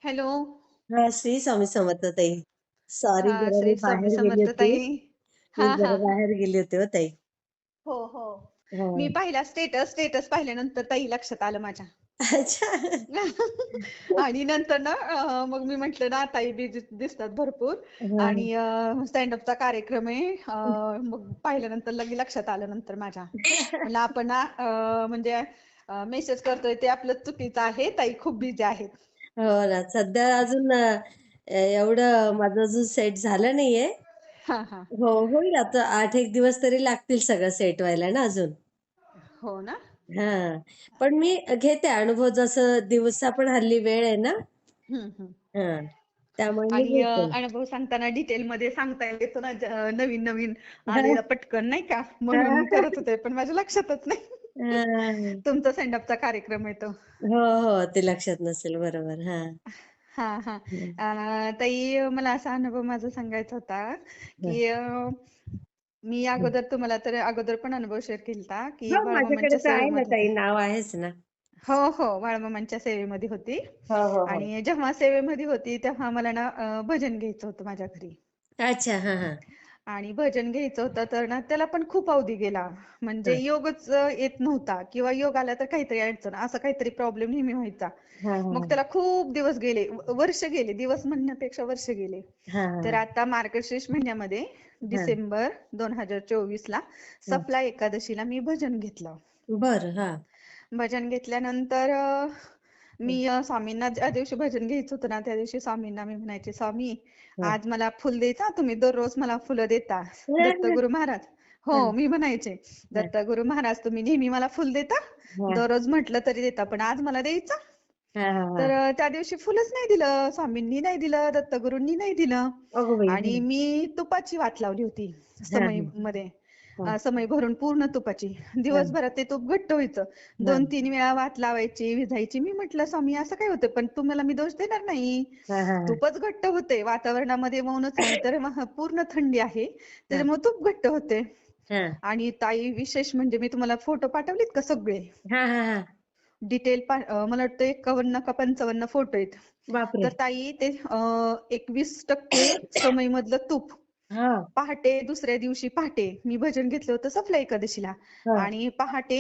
Hello. हा, श्री स्वामी समर्थ ताई. Sorry, हां, जरा मी श्री स्वामी बाहेर गेली समर्थ होती. ताई. मी हां, जरा हां, हां. बाहेर गेली होते हो ताई. हो, हो. मी हा. पाहिला स्टेटस पाहिल्यानंतर ताई लक्षात आलं माझ्या. अच्छा. आणि नंतर ना मग मी म्हटलं ना ताई बिझी दिसतात भरपूर हा. आणि स्टँड अपचा कार्यक्रम आहे. मग पाहिल्यानंतर लक्षात आलं नंतर माझ्या. म्हणलं आपण ना म्हणजे मेसेज करतोय ते आपलं चुकीचं आहे. ताई खूप बिझी आहेत. हो ना, सध्या अजून एवढं माझं अजून सेट झालं नाहीये. हां, हां. हो, होईल आता 8-1 दिवस तरी लागतील सगळं सेट व्हायला ना अजून. हो ना? हा, पण मी घेते अनुभव, जसं दिवसा पण हल्ली वेळ आहे ना. हं, हं. हा, त्यामुळे मी आणि घेते. अनुभव सांगताना डिटेलमध्ये सांगता येतो ना, नवीन नवीन हा. आलेला पटकन नाही का, म्हणून हा. करत होते पण माझ्या लक्षातच नाही. हा. तुमचा सेंड अपचा कार्यक्रम आहे तो. हो, हो, ते लक्षात नसेल, बरोबर. हा. हा हा. हं. ताई मला असा अनुभव माझा सांगायचा होता हं. की मी हं. अगोदर तुम्हाला तर अगोदर पण अनुभव शेअर केलता की हो, माझ्याकडे बाळमामांच्या तर आहे ना सेवेमध्ये ताई, होते. नाव आहेच ना. हो हो, बाळमामांच्या सेवेमध्ये होती. हो, हो, हो. आणि जेव्हा सेवेमध्ये होती तेव्हा मला ना भजन घ्यायचं होतं माझ्या घरी. अच्छा. हां, हां. आणि भजन घ्यायचं होतं तर ना त्याला पण खूप अवधी गेला. म्हणजे हां. योगच येत नव्हता किंवा योग आला तर काहीतरी अडचण, असा काहीतरी प्रॉब्लेम नेहमी व्हायचा. हां, हां, मग हां. त्याला खूप दिवस गेले, वर्ष गेले, दिवस म्हणण्यापेक्षा वर्ष गेले. हां, तर हां, आता मार्गशीर्ष महिन्यामध्ये हां. डिसेंबर 2024 ला हां. सफला एकादशीला मी भजन घेतलं. बरं. हां. भजन घेतल्यानंतर मी हं. स्वामींना ज्या दिवशी भजन घ्यायचं होतं ना त्या दिवशी स्वामींना मी म्हणायचे, स्वामी हां. आज मला फुल देता, तुम्ही दररोज मला फुलं देता. हां, दत्तगुरु महाराज, हो हां, मी म्हणायचे, हां, दत्तगुरु महाराज तुम्ही नेहमी मला फुल देता, हां. दररोज म्हटलं तरी देता, पण आज मला द्यायचं. हां, हां, तर हां. त्या दिवशी फुलच नाही दिलं, स्वामींनी नाही दिलं, दत्तगुरूंनी नाही दिलं. अगो बाई! आणि हं. मी तुपाची वात लावली होती हां, हां, समईमध्ये. हां, समई भरून पूर्ण तुपाची. हां, दिवसभरात ते तूप घट्ट व्हायचं. हां, 2-3 वेळा वात लावायची, विझायची. मी म्हटलं, स्वामी असं काय होतं? पण तुम्हाला मी दोष देणार नाही. हां, हां, हां, तूपच घट्ट होते. वातावरणामध्ये मौनच नाही तर पूर्ण थंडी आहे. हां, त्याच्यामुळे तूप घट्ट होते. हां, आणि ताई विशेष म्हणजे मी तुम्हाला फोटो पाठवलेत का सगळे? हां, हां, हां. डिटेल मला वाटतं 51 का 55 फोटो आहेत. बापरे! तर ताई ते 21% समईमधलं तूप हां, पहाटे, दुसऱ्या दिवशी पहाटे मी भजन घेतलं होतं सफला एकादशीला. हां, आणि पहाटे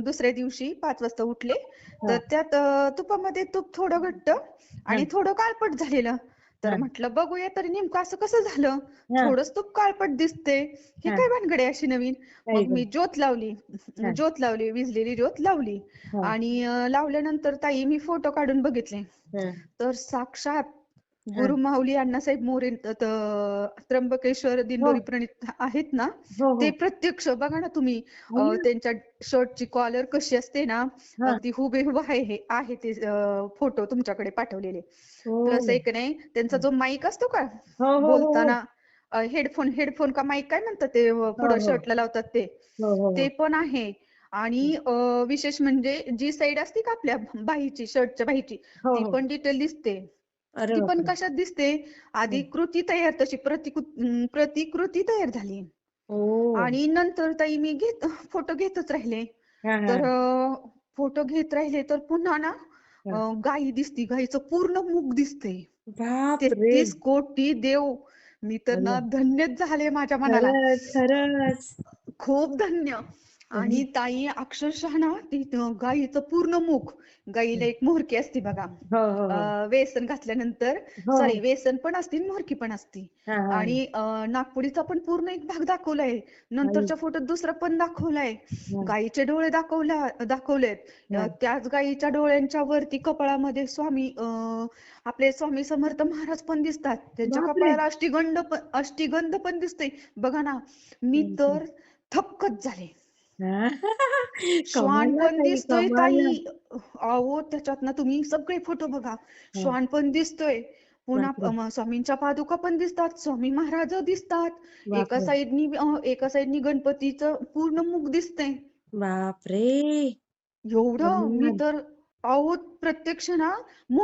दुसऱ्या दिवशी 5 वाजता उठले. तर हां, त्यात तुपामध्ये तूप थोडं घट्ट हां, आणि थोडं काळपट झालेलं. तर हां, म्हटलं बघूया तरी नेमकं असं कसं झालं? हां, थोडंच तूप काळपट दिसते. हे हां. काय भानगड आहे अशी नवीन? आई मग गं! मी ज्योत लावली. हां, विझलेली ज्योत लावली. हां, आणि लावल्यानंतर ताई मी फोटो काढून बघितले. हां, तर साक्षात हां. गुरु माऊली अण्णासाहेब मोरे त्र्यंबकेश्वर हो, दिंडोरी प्रणित आहेत ना, हो, ते हो. प्रत्यक्ष बघा ना तुम्ही. अय्या! त्यांच्या शर्टची कॉलर कशी असते ना, हां. अगदी हुबेहूब आहे ते फोटो तुमच्याकडे पाठवलेले. प्लस ओह! एक नाही त्यांचा जो माईक असतो का हो, हो, हो, हो. बोलताना, हेडफोन का माईक काय म्हणतात ते, हो, पुढं हो. शर्टला लावतात ते. हो, हो, ते हो. पण आहे. आणि विशेष म्हणजे जी साईड असते का आपल्या बाहीची, शर्टच्या बाहीची, हो, ती हो. पण डिटेल दिसते. अरे ती पण बापरे! कशात दिसते? आधी हं. कृती तयार, तशी प्रतिकृती तयार झाली. ओह! आणि नंतर ताई मी फोटो घेतच राहिले. हां, तर हां. फोटो घेत राहिले तर पुन्हा ना हां. गाई दिसती, गाईचं पूर्ण मुख दिसते. बापरे! 33 कोटी देव. मी तर अरे ना धन्यच झाले माझ्या मनाला. खरंच, खरंच. खूप धन्य. आणि हं. ताई अक्षरशः ना ती गाईचं पूर्ण मुख, गाईला एक मोहरकी असते बघा. हो, हो, हो. वेसन घातल्यानंतर, हो, सॉरी, हो. वेसन पण असते मोहरकी पण असते. हां, हां. आणि नागपुडीचा पण पूर्ण एक भाग दाखवलाय. आई. नंतरच्या फोटोत दुसरा पण दाखवलाय. हां. गाईचे डोळे दाखवलेत. हां. त्याच गाईच्या डोळ्यांच्या वरती कपाळामध्ये आपले स्वामी समर्थ महाराज पण दिसतात. त्यांच्या बापरे! कपाळाला अष्टीगंध पण दिसते. बघा ना, मी बापरे! तर थक्कच झाले. हां. श्वान कमाल हां पण ताई, दिसतोय कमाल. ताई. अहो त्याच्यात ना तुम्ही सगळे फोटो बघा. हां. श्वान पण दिसतोय. पुन्हा बापरे! स्वामींच्या पादुका पण दिसतात. स्वामी महाराज दिसतात. बापरे! एका साईडनी गणपतीचं पूर्ण मुख दिसतंय. बापरे! एवढं मी कमाल. तर, अहो प्रत्यक्ष ना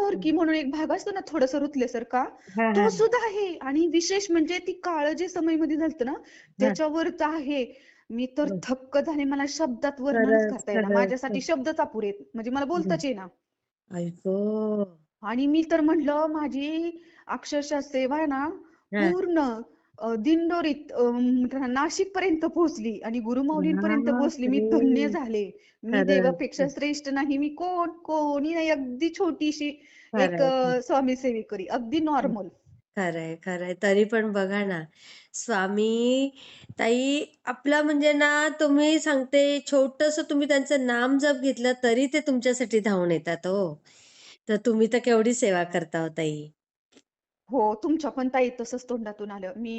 हं. मोहरकी म्हणून एक भाग असतो ना थोडासा रुतल्यासारखा, हां, तो हां. सुद्धा आहे. आणि विशेष म्हणजे ती काळं जे समईमध्ये झालतं ना हां. त्याच्यावरच आहे. मी तर बरं. थक्क झाले. मला शब्दात वर्णनच खरंच, करता येईना. खरंच. माझ्यासाठी शब्दच अपुरे आहेत. म्हणजे मला हं. बोलताच येईना. आई गं! आणि मी तर म्हणलं माझी अक्षरशः सेवा आहे ना हा. पूर्ण दिंडोरीत नाशिक पर्यंत पोहोचली आणि गुरुमाऊलींपर्यंत पोहोचली. मी धन्य बापरे. झाले. मी खरंच. देवापेक्षा श्रेष्ठ नाही. मी कोणी नाही. अगदी छोटीशी एक खरंय. स्वामी सेवेकरी, अगदी नॉर्मल. खरंय, खरंय. तरी पण बघा ना, स्वामी ताई आपला म्हणजे ना, तुम्ही सांगते छोटंसं तुम्ही त्यांचं नाम जप घेतलं तरी ते तुमच्यासाठी धावून येतात हो. तर तुम्ही तर केवढी सेवा करता हो ताई. हो, तुमच्या पण ताई तसंच तोंडातून आलं. मी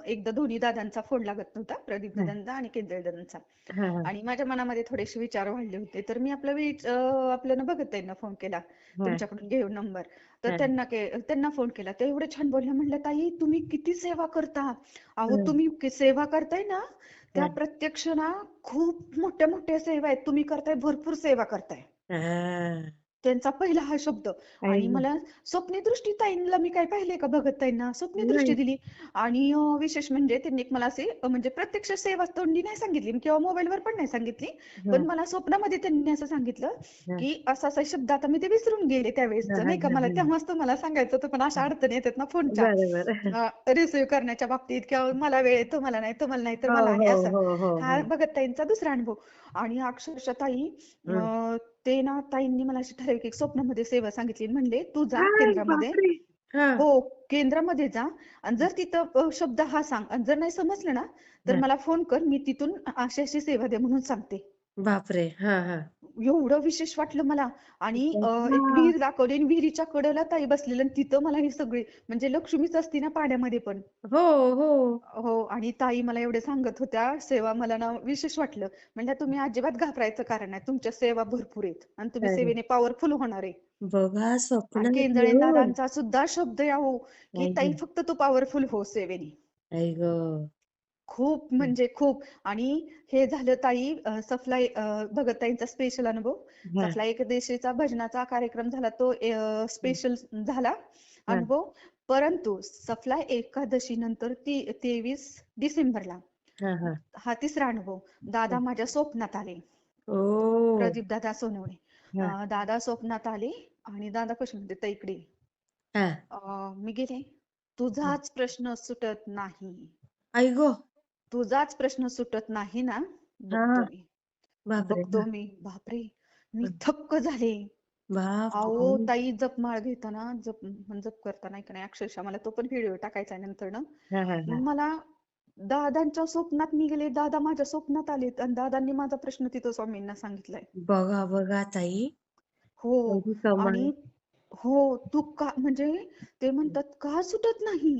एकदा दोन्ही दादांचा फोन लागत नव्हता, प्रदीप हां, दादांचा आणि केंद्रे दादांचा. हां, हां, आणि माझ्या मनामध्ये थोडेसे विचार वाढले होते. तर मी आपल्याला बघत ताईंना फोन केला, हां, तुमच्याकडून घेऊन नंबर. तर हां, त्यांना फोन केला. ते एवढे छान बोलल्या. म्हणलं, ताई तुम्ही किती सेवा करता. अहो हं, तुम्ही सेवा करताय ना, त्या हां, प्रत्यक्ष ना खूप मोठ्या मोठ्या सेवा आहेत. तुम्ही करताय, भरपूर सेवा करताय. हां. त्यांचा पहिला हा शब्द. आई आणि गं! मला स्वप्नदृष्टी ताईंना मी काय पाहिलंय का बघत ताईंना स्वप्नदृष्टी नाही. दिली. आणि विशेष म्हणजे त्यांनी एक मला असे म्हणजे प्रत्यक्ष सेवा तोंडी नाही सांगितली किंवा मोबाईलवर पण नाही सांगितली. पण हां, मला स्वप्नामध्ये त्यांनी असं सांगितलं हां, की असा असा शब्द, आता मी ते विसरून गेले हां, त्यावेळेसचं हां, नाही का, हां, मला हां. तेव्हाच तुम्हाला सांगायचं होतं पण अशा अडचणी येतात ना फोनच्या बरोबर. रिसिव्ह करण्याच्या बाबतीत किंवा मला वेळ आहे तुम्हाला नाही तर हो, मला आहे हो, असं. हो, हो, हा हो. भगत ताईंचा दुसरा अनुभव. आणि अक्षरशः ताई हं. ते ना ताईंनी मला अशी ठराविक एक स्वप्नामध्ये सेवा सांगितली. म्हणले तू जा काय केंद्रामध्ये. बापरे! हां, हो, केंद्रामध्ये जा आणि जर तिथं शब्द हा सांग आणि जर नाही समजलं ना तर हां. मला फोन कर, मी तिथून अशी अशी सेवा दे म्हणून सांगते. बापरे! हां, हां. एवढं विशेष वाटलं मला. आणि एक बघा. विहीर दाखवली आणि विहिरीच्या कडेला ताई बसलेल्या आणि तिथं मला ही सगळी म्हणजे लक्ष्मीच असती ना पाण्यामध्ये पण. हो, हो. हो, आणि ताई मला एवढे सांगत होत्या सेवा, मला ना विशेष वाटलं. म्हणजे तुम्ही अजिबात घाबरायचं कारण नाही, तुमच्या सेवा भरपूर आहेत आणि तुम्ही खरं. सेवेने पॉवरफुल होणार आहे. बघा आणि स्वप्नात केंजळे येऊन. दादांचा सुद्धा शब्द आहे अहो, की आई ताई गं! फक्त तू पॉवरफुल हो सेवेने. आई गं! खूप म्हणजे खूप. आणि हे झालं ताई सफलाई भगत ताईंचा स्पेशल अनुभव. हां, सफलाई एकादशीचा भजनाचा कार्यक्रम झाला तो हं. स्पेशल झाला हां, अनुभव. परंतु सफलाई एकादशी नंतर ती 23 डिसेंबरला हां, हां. हा तिसरा अनुभव. दादा हं. माझ्या स्वप्नात आले. ओह! प्रदीप दादा सोनवणे. हां, दादा स्वप्नात आले आणि दादा कसे म्हणते, ताई इकडे ये." हां, मी गेले. हां. तुझाच प्रश्न सुटत नाही. आई गं! तुझाच प्रश्न सुटत नाही ना? बघतो हां. मी. बापरे! बघतो हां, मी. बापरे! मी हां. थक्क झाले. अहो बापरे! ताई जपमाळ घेताना जप करताना की नाही अक्षरशः मला तो पण व्हिडिओ टाकायचा आहे नंतर. हां, हां, हां. मला दादांच्या स्वप्नात मी गेले. दादा माझ्या स्वप्नात आलेत आणि दादांनी माझा प्रश्न तिथं स्वामींना सांगितलाय. बघा, बघा ताई. हो. एवढी कमाल. आणि हो, तू का म्हणजे ते म्हणतात का सुटत नाही?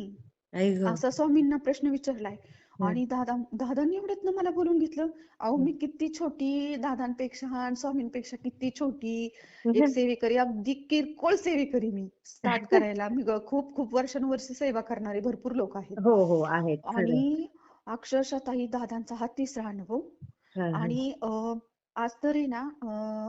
आई गं! असा स्वामींना प्रश्न विचारलाय. हं, आणि दादांनी एवढ्यातनं मला बोलून घेतलं. अहो हं. मी किती छोटी दादांपेक्षा आणि स्वामींपेक्षा किती छोटी एक सेवेकरी, अगदी किरकोळ सेवेकरी मी. स्टार्ट करायला मी खूप खूप वर्षानुवर्षे सेवा करणारे भरपूर लोक आहेत. हो, हो. आहेत. खरं. आणि अक्षरशः ताई दादांचा हा तिसरा अनुभव. हां, हां. आणि आज तरी ना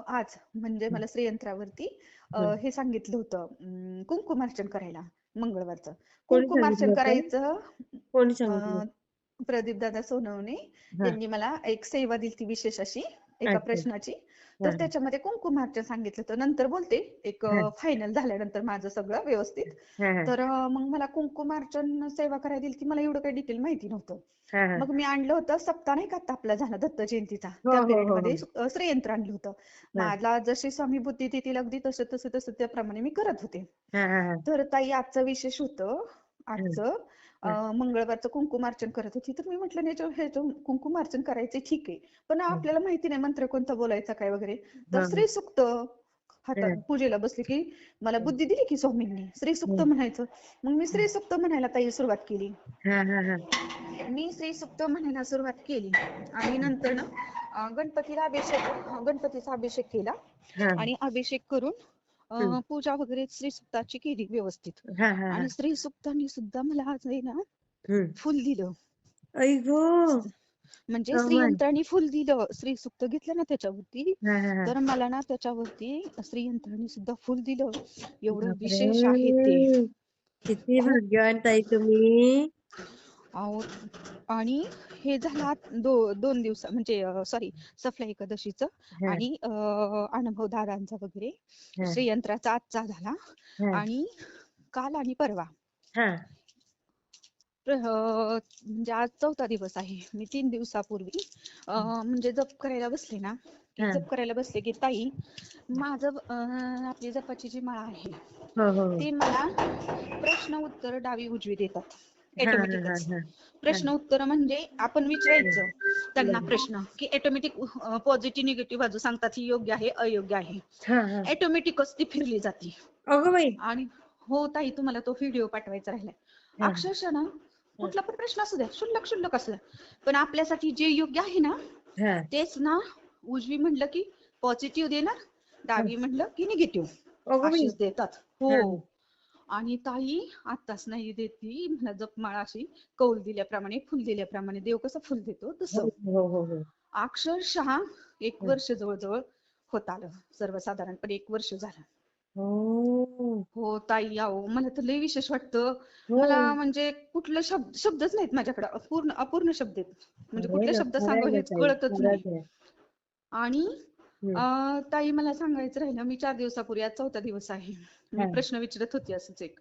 आज म्हणजे हं, मला श्रीयंत्रावरती हं. हे सांगितलं होतं कुंकुमार्चन करायला मंगळवारचं. कोणी कुंकुमार्चन सांगितलं होतं? करायचं. कोणी सांगितलं? अ, प्रदीपदादा सोनवणे हां. यांनी मला एक सेवा दिली ती विशेष अशी एका अच्छा. प्रश्नाची. तर हां, त्याच्यामध्ये कुंकुमार्चन सांगितलं होतं. नंतर बोलते एक हां. फायनल झाल्यानंतर माझं सगळं व्यवस्थित. हां, हां. तर मग मला कुंकुमार्चन सेवा करायला दिली ती, मला एवढं काही डिटेल माहिती नव्हतं. हां, हां. मग मी आणलं होतं सप्ताह नाही का आता आपला झाला दत्त जयंतीचा, हो, त्या हो, हो, पिरियडमध्ये हो. श्रीयंत्र आणलं होतं. हां. मला जशी स्वामी बुद्धी देतील अगदी तसं तसं तसं त्याप्रमाणे मी करत होते. हां, हां, हां. तर ताई आजचं विशेष होतं. हां, आजचं हां. मंगळवारचं कुंकुमार्चन करत होती. तर मी म्हटलं ह्याचं कुंकुमार्चन करायचे ठीक आहे. पण हं. आपल्याला माहिती नाही मंत्र कोणता बोलायचा काय वगैरे. तर हां, श्रीसुक्त हातात हां. पूजेला बसली की मला हं, बुद्धी दिली की स्वामींनी श्रीसुक्त हं. म्हणायचं. मग मी हं. श्रीसुक्त म्हणायला ताई सुरुवात केली. हां, हां, हां. मी श्रीसुक्त म्हणायला सुरुवात केली आणि हं. नंतर ना गणपतीचा अभिषेक केला. हां. आणि अभिषेक करून हं. पूजा वगैरे श्रीसुक्ताची केली व्यवस्थित. हां, हां, आणि हां. श्रीसुक्तांनी सुद्धा मला आज आहे ना हं. फुल दिलं. आई गं! म्हणजे कमाल. श्रीयंत्राने फुल दिलं. श्रीसुक्त घेतलं ना त्याच्यावरती, हां, हां, हां. तर मला ना त्याच्यावरती श्रीयंत्राने सुद्धा फुल दिलं. एवढं विशेष आहे ते. बापरे! किती खूप भाग्यवान ताई तुम्ही. अहो आणि हे झालं 2 दिवस म्हणजे सॉरी सफला एकादशीचं हा आणि अनुभव दादांचा वगैरे हा श्रीयंत्राचा आजचा झाला हा आणि काल आणि परवा हा म्हणजे आज 4था दिवस आहे. मी 3 दिवसापूर्वी म्हणजे जप करायला बसले ना की हा जप करायला बसले की ताई माझं आपली जपाची जी माळा आहे हो हो हो. ती मला प्रश्न उत्तर डावी उजवी देतात हा हा हा ऑटोमॅटिकच. हा हा प्रश्न उत्तर म्हणजे आपण विचारायचं त्यांना बरं. प्रश्न की ऑटोमॅटिक पॉझिटिव्ह निगेटिव्ह बाजू सांगतात ही योग्य आहे अयोग्य आहे. हा हा. ऑटोमॅटिकच ती फिरली जाते. अगं बाई. आणि हो ताई तुम्हाला तो व्हिडिओ पाठवायचा राहिलाय. हा अक्षरशः ना हा कुठला पण प्रश्न असू द्या क्षुल्लक असू द्या पण आपल्यासाठी जे योग्य आहे ना हा तेच ना उजवी म्हणलं की पॉझिटिव्ह देणार हा. डावी म्हणलं की निगेटिव्ह अगं बाई. अशीच देतात. हो हा आणि ताई आत्ताच नाही देती मला जपमाळा अशी कौल दिल्याप्रमाणे फुल दिल्याप्रमाणे देव कसं फुल देतो हो तसं हो हो हो. अक्षरशः 1 हा. वर्ष जवळजवळ होत आलं सर्वसाधारणपणे 1 वर्ष झालं. हो हो ताई अहो मला तर लय विशेष वाटतं. हो. मला म्हणजे कुठलं शब्दच नाहीत माझ्याकडे अपूर्ण शब्द आहेत. म्हणजे खरंय कुठले ना, शब्द खरंय सांगावं ना हेच ताई, कळतच नाही. खरंच आहे. आणि हम्म. ताई मला सांगायचं राहिलं मी 4 दिवसापूर्वी आज 4था दिवस आहे. मी हा प्रश्न विचारत होती असंच एक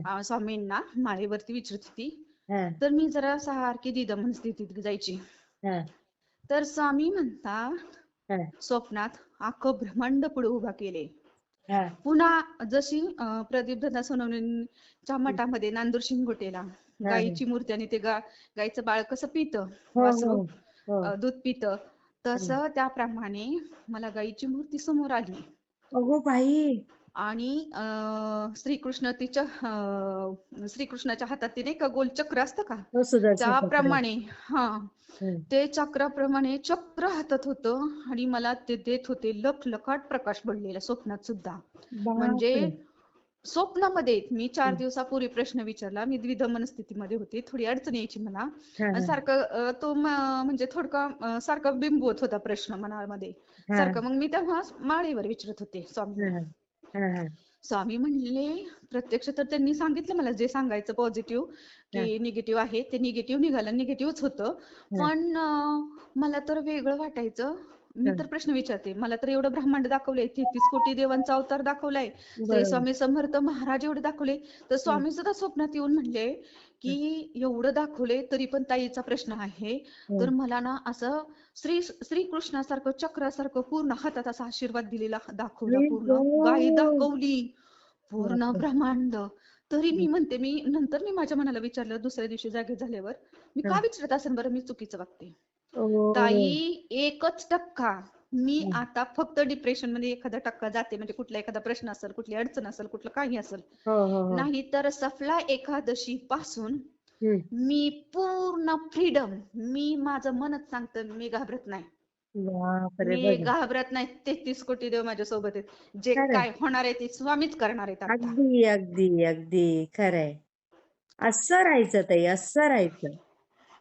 हा स्वामींना माळेवरती विचारत होती. हा तर मी जरा सारखी दिदमन स्थितीत जायची. हा तर स्वामी म्हणता हा स्वप्नात अख्खं ब्रह्मांड पुढे उभा केले. हा. पुन्हा जशी प्रदीप दादा सोनवणेंच्या मठामध्ये नांदूर शिंगोटेला हा हा. गायीची मूर्ती आणि ते गायीचं बाळ कसं पितं हो हो वासरू हो. दूध पितं हम्म. तसं त्याप्रमाणे मला गायीची मूर्ती समोर आली. अगो बाई. आणि श्रीकृष्णाच्या हातात ते नाही का गोल चक्र असतं का हो, सुदर्शन चक्र. त्याप्रमाणे हा हम्म. ते चक्राप्रमाणे चक्र हातात होतं आणि मला ते देत होते लखलखाट प्रकाश पडलेला स्वप्नात सुद्धा. म्हणजे बापरे. स्वप्नामध्ये मी 4 हम्म. दिवसापूर्वी प्रश्न विचारला मी द्विधा मनस्थितीमध्ये होते थोडी अडचण यायची मला हा आणि हा सारखं म्हणजे थोडका सारखा बिंबवत होता प्रश्न मनामध्ये हा सारखं मग मी तेव्हा माळेवर विचारत होते हा स्वामींना. हा हा स्वामी म्हणले प्रत्यक्ष तर त्यांनी सांगितलं मला जे सांगायचं पॉझिटिव्ह हा की निगेटिव्ह आहे ते निगेटिव्ह निघालं निगेटिव्हच होतं. हा पण मला तर वेगळं वाटायचं. मी हा. तर प्रश्न विचारते मला तर एवढं ब्रह्मांड दाखवलंय 33 कोटी देवांचा अवतार दाखवलाय श्री बरोबर. स्वामी समर्थ महाराज एवढे दाखवले तर हम्म. स्वामी सुद्धा स्वप्नात येऊन म्हणले की हम्म. एवढं दाखवले तरी पण ताईचा प्रश्न आहे तर हम्म. मला ना असं श्रीकृष्णासारखं चक्रासारखं पूर्ण हातात असा आशीर्वाद दिलेला दाखवला आई पूर्ण गायी गं. दाखवली पूर्ण बापरे. ब्रह्मांड. तरी मी हम्म. म्हणते नंतर मी माझ्या मनाला विचारलं दुसऱ्या दिवशी जागे झाल्यावर मी हा. का विचारत असेल बरं मी चुकीचं वागते. ओ. ताई 1% मी हम्म. आता फक्त डिप्रेशन मध्ये 1% जाते म्हणजे कुठला एखादा प्रश्न असेल कुठली अडचण असेल कुठलं काही असेल हो हो हो. नाही तर सफला एकादशी पासून हम्म. मी पूर्ण फ्रीडम मी माझं मनच सांगतं मी घाबरत नाही. बापरे मी बघा. घाबरत नाही 33 कोटी देव माझ्या सोबत आहेत जे खरंय. काय होणार आहे ते स्वामीच करणार आहेत आता. अगदी अगदी अगदी खरंय. असं राहायचं ताई, असं राहायचं.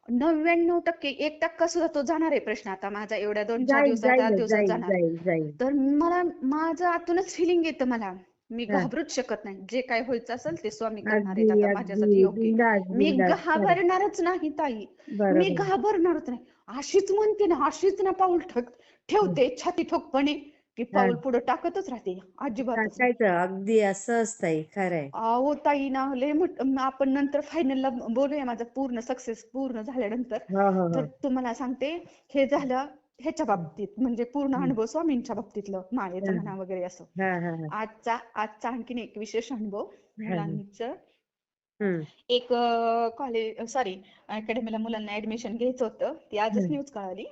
99% 1% सुद्धा तो जाणार आहे प्रश्न आता माझा एवढ्या 2-4 जाईल दिवसात 8 जाईल दिवसात जाईल जाणार. जाईल जाईल. तर मला माझं आतूनच फिलिंग येतं मला मी हा. घाबरूच शकत नाही जे काय व्हायचं असेल ते स्वामी करणार अगदी आहेत आता अगदी माझ्यासाठी योग्य. बिंदास मी बिंदास खरं. घाबरणारच नाही ताई. मी बरोबर. घाबरणारच नाही. अशीच म्हणते ना अशीच ना पाऊल हं. ठेवते छाती ठोकपणे की हा. पाऊल पुढे टाकतच राहते अजिबातच नाही. टाकायचं अगदी असं असतंय खरंय. अहो ताई ना लय आपण नंतर फायनलला बोलूया माझा पूर्ण सक्सेस पूर्ण झाल्यानंतर. हो हो तर हो. तुम्हाला सांगते हे झालं ह्याच्या हं. बाबतीत म्हणजे पूर्ण हं. अनुभव स्वामींच्या बाबतीतलं माळेचं हा म्हणा वगैरे असं. हा हा हा आजचा आणखीन एक विशेष अनुभव हा. मुलांचं हम्म. एक कॉलेज सॉरी अकॅडमीला मुलांना ऍडमिशन घ्यायचं होतं ती आजच हं. न्यूज कळाली.